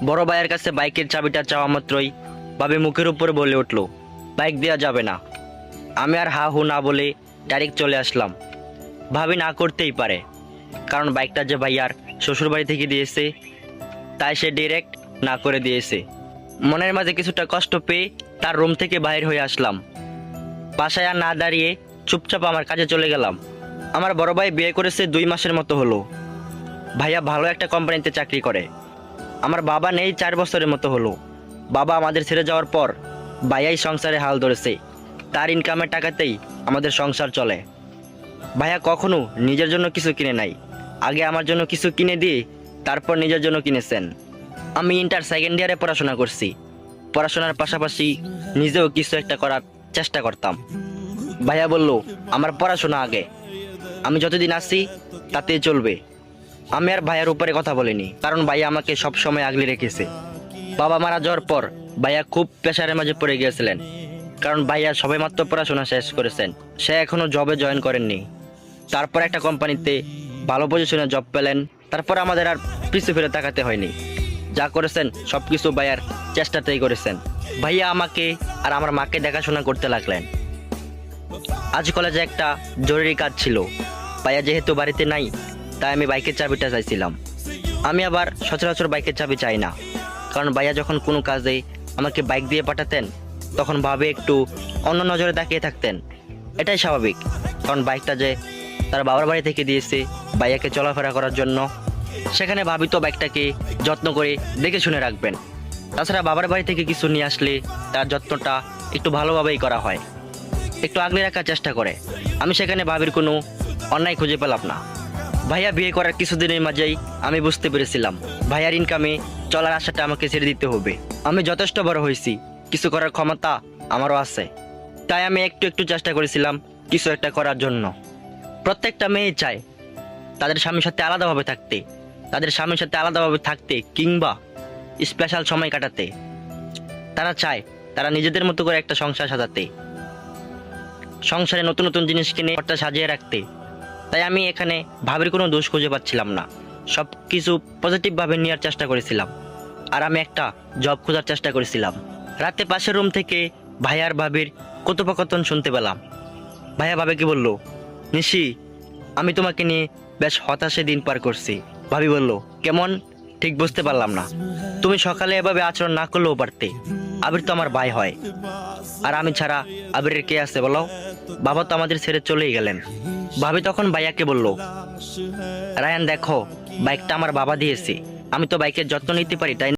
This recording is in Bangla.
বড় ভাইয়ের কাছে বাইকের চাবিটা চাওয়া মাত্রই ভাবি মুখের উপর বলে উঠল, বাইক দেওয়া যাবে না। আমি আর হা হু না বলে ডাইরেক্ট চলে আসলাম। ভাবি না করতেই পারে, কারণ বাইকটা যে ভাইয়ার শ্বশুরবাড়ি থেকে দিয়েছে, তাই সে ডিরেক্ট না করে দিয়েছে। মনের মাঝে কিছুটা কষ্ট পেয়ে তার রুম থেকে বাইর হয়ে আসলাম। বাসায় আর না দাঁড়িয়ে চুপচাপ আমার কাজে চলে গেলাম। আমার বড় ভাই বিয়ে করেছে 2 মাসের মতো হলো। ভাইয়া ভালো একটা কোম্পানিতে চাকরি করে। আমার বাবা নেই 4 বছরের মতো হলো। বাবা আমাদের ছেড়ে যাওয়ার পর ভাইয়াই সংসারে হাল ধরেছে। তার ইনকামের টাকাতেই আমাদের সংসার চলে। ভাইয়া কখনো নিজের জন্য কিছু কিনে নাই, আগে আমার জন্য কিছু কিনে দিয়ে তারপর নিজের জন্য কিনেছেন। আমি ইন্টার সেকেন্ড ইয়ারে পড়াশোনা করছি। পড়াশোনার পাশাপাশি নিজেও কিছু একটা করার চেষ্টা করতাম। ভাইয়া বলল, আমার পড়াশোনা আগে, আমি যতদিন আছি তাতেই চলবে। আমি আর ভাইয়ার উপরে কথা বলিনি, কারণ ভাইয়া আমাকে সব সময় আগলে রেখেছে। বাবা মারা যাওয়ার পর ভাইয়া খুব প্রেশারের মাঝে পড়ে গিয়েছিলেন, কারণ ভাইয়া সবেমাত্র পড়াশোনা শেষ করেছেন, সে এখনো জবে জয়েন করেননি। তারপর একটা কোম্পানিতে ভালো পজিশনে জব পেলেন। তারপর আমাদের আর পিছু ফিরে তাকাতে হয়নি। যা করেছেন সব কিছু ভাইয়ার চেষ্টাতেই করেছেন। ভাইয়া আমাকে আর আমার মাকে দেখাশোনা করতে লাগলেন। আজ কলেজে একটা জরুরি কাজ ছিল। ভাইয়া যেহেতু বাড়িতে নাই, তাই আমি বাইকের চাবিটা চাইছিলাম। আমি আবার সচরাচর বাইকের চাবি চাই না, কারণ ভাইয়া যখন কোনো কাজে আমাকে বাইক দিয়ে পাঠাতেন, তখন ভাবে একটু অন্য নজরে তাকিয়ে থাকতেন। এটাই স্বাভাবিক, কারণ বাইকটা যে তার বাবার বাড়ি থেকে দিয়েছে ভাইয়াকে চলাফেরা করার জন্য, সেখানে ভাবি তো বাইকটাকে যত্ন করে দেখে শুনে রাখবেন। তাছাড়া বাবার বাড়ি থেকে কিছু নিয়ে আসলে তার যত্নটা একটু ভালোভাবেই করা হয়, একটু আগলে রাখার চেষ্টা করে। আমি সেখানে ভাবির কোনো অন্যায় খুঁজে পেলাম না। ভাইয়া বিয়ে করার কিছুদিনের মাঝেই আমি বুঝতে পেরেছিলাম ভাইয়ার ইনকামে চলার আশাটা আমাকে ছেড়ে দিতে হবে। আমি যথেষ্ট বড় হয়েছি, কিছু করার ক্ষমতা আমারও আছে। তাই আমি একটু একটু চেষ্টা করেছিলাম কিছু একটা করার জন্য। প্রত্যেকটা মেয়ে চায় তাদের স্বামীর সাথে আলাদাভাবে থাকতে, তাদের স্বামীর সাথে আলাদাভাবে থাকতে কিংবা স্পেশাল সময় কাটাতে। তারা চায় তারা নিজেদের মতো করে একটা সংসার সাজাতে, সংসারে নতুন নতুন জিনিস কিনে ঘরটা সাজিয়ে রাখতে। তাই আমি এখানে ভাবির কোনো দোষ খুঁজে পাচ্ছিলাম না। সব কিছু পজিটিভভাবে নেওয়ার চেষ্টা করেছিলাম। আর আমি একটা জব খোঁজার চেষ্টা করেছিলাম। রাতে পাশের রুম থেকে ভাইয়ার ভাবির কথোপকথন শুনতে পেলাম। ভাইয়া ভাবিকে বলল, নিশি, আমি তোমাকে নিয়ে বেশ হতাশে দিন পার করছি। ভাবি বলল, কেমন? ঠিক বুঝতে পারলাম না। তুমি সকালে এভাবে আচরণ না করলেও পারতে। আবির তো আমার ভাই হয়, আর আমি ছাড়া আবিরের কে আছে বলো? বাবা তো আমাদের ছেড়ে চলেই গেলেন। ভাবি তখন ভাইয়াকে বলল, রায়ান দেখো, বাইকটা আমার বাবা দিয়েছে, আমি তো বাইকের যত্ন নিতে পারি, তাই